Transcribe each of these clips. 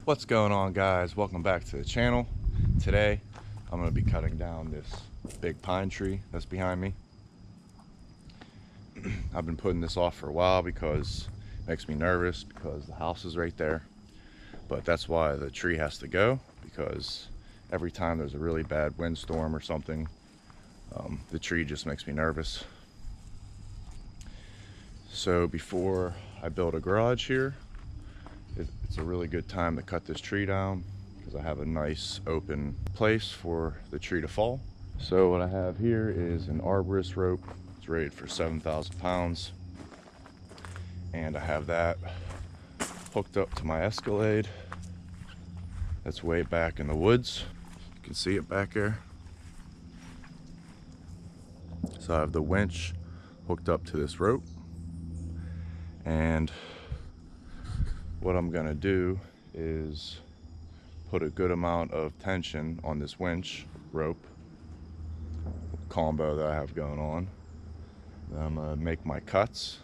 What's going on, guys? Welcome back to the channel. Today I'm going to be cutting down this big pine tree that's behind me. I've been putting this off for a while because it makes me nervous because the house is right there. But that's why the tree has to go, because every time there's a really bad windstorm or something, the tree just makes me nervous. So before I build a garage here, it's a really good time to cut this tree down because I have a nice open place for the tree to fall. So what I have here is an arborist rope. It's rated for 7,000 pounds. And I have that hooked up to my Escalade. That's way back in the woods. You can see it back there. So I have the winch hooked up to this rope. And what I'm gonna do is put a good amount of tension on this winch rope combo that I have going on. Then I'm gonna make my cuts,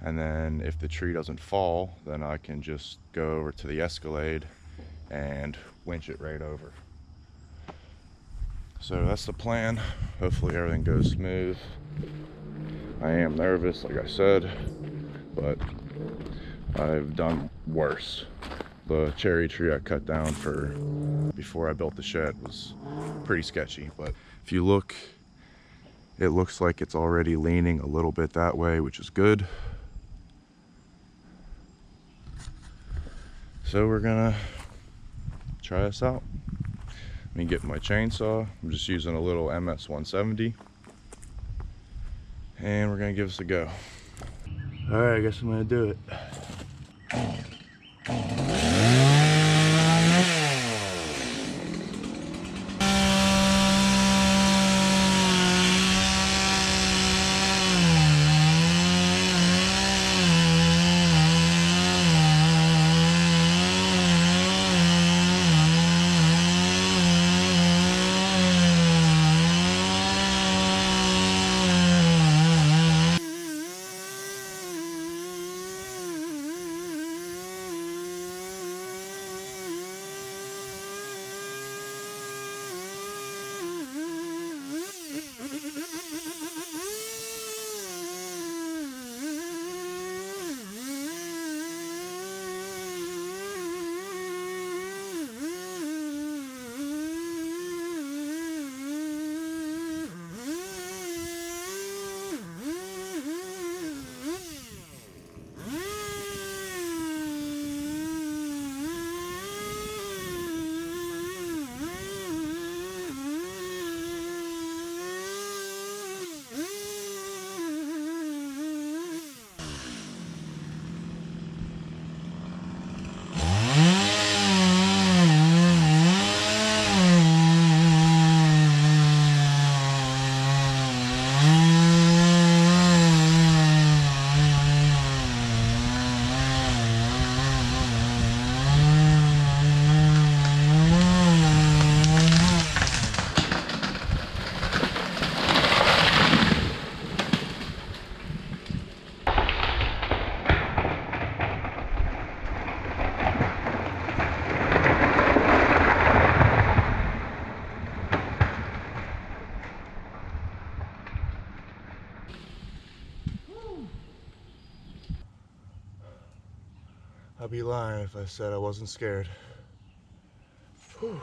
and then if the tree doesn't fall, then I can just go over to the Escalade and winch it right over. So that's the plan. Hopefully everything goes smooth. I am nervous, like I said, but I've done worse. The cherry tree I cut down before I built the shed was pretty sketchy, but if you look, it looks like it's already leaning a little bit that way, which is good. So we're gonna try this out. Let me get my chainsaw. I'm just using a little MS-170, and we're gonna give this a go. All right, I guess I'm gonna do it. I'd be lying if I said I wasn't scared. Whew.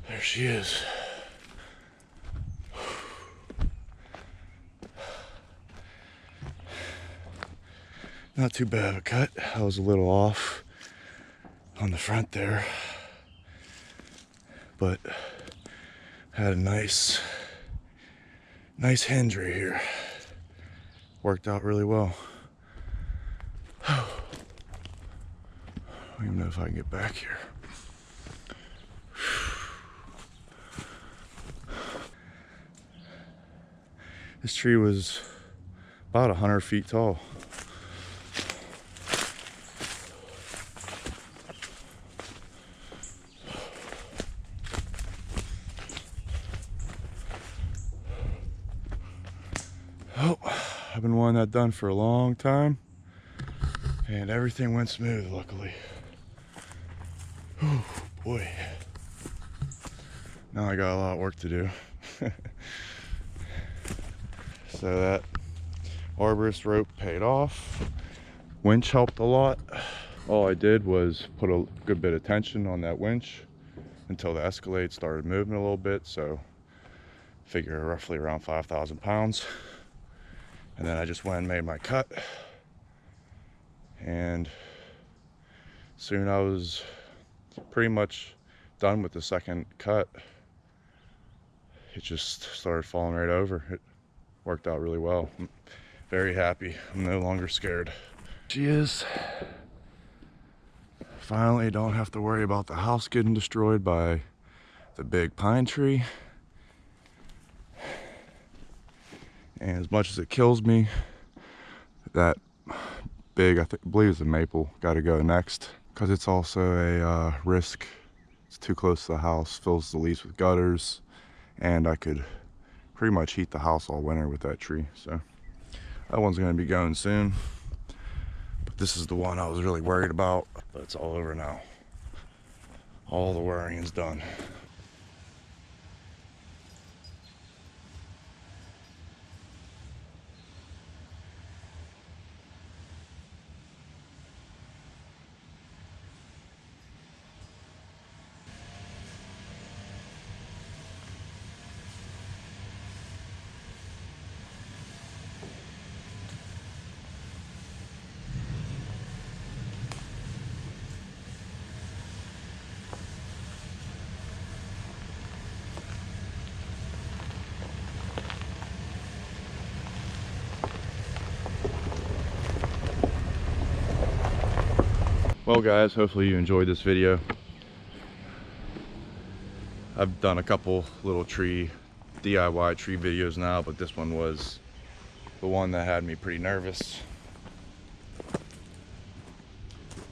There she is. Not too bad of a cut. I was a little off on the front there, but had a nice hinge right here. Worked out really well. I don't even know if I can get back here. This tree was about 100 feet tall. Oh, I've been wanting wanting that done for a long time, and everything went smooth, luckily. Oh boy. Now I got a lot of work to do. So that arborist rope paid off. Winch helped a lot. All I did was put a good bit of tension on that winch until the Escalade started moving a little bit, so figure roughly around 5,000 pounds. And then I just went and made my cut, and soon I was pretty much done with the second cut. It just started falling right over. It worked out really well. I'm very happy. I'm no longer scared. She is. Finally don't have to worry about the house getting destroyed by the big pine tree. And as much as it kills me, that big, I believe it's a maple, got to go next, because it's also a risk. It's too close to the house, fills the leaves with gutters, and I could pretty much heat the house all winter with that tree. So that one's going to be going soon. But this is the one I was really worried about, but it's all over now. All the worrying is done. Well guys, hopefully you enjoyed this video. I've done a couple little DIY tree videos now, but this one was the one that had me pretty nervous.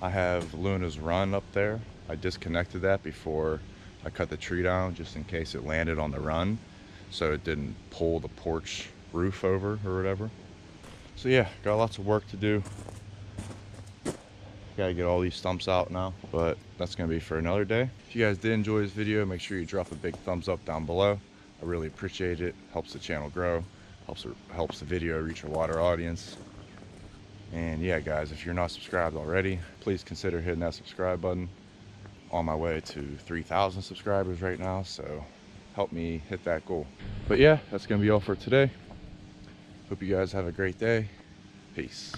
I have Luna's run up there. I disconnected that before I cut the tree down, just in case it landed on the run, so it didn't pull the porch roof over or whatever. So yeah, got lots of work to do. Gotta get all these stumps out now, but that's gonna be for another day. If you guys did enjoy this video, make sure you drop a big thumbs up down below. I really appreciate it. Helps the channel grow, helps the video reach a wider audience. And yeah guys, if you're not subscribed already, please consider hitting that subscribe button. On my way to 3,000 subscribers right now, so help me hit that goal. But yeah, that's gonna be all for today. Hope you guys have a great day. Peace.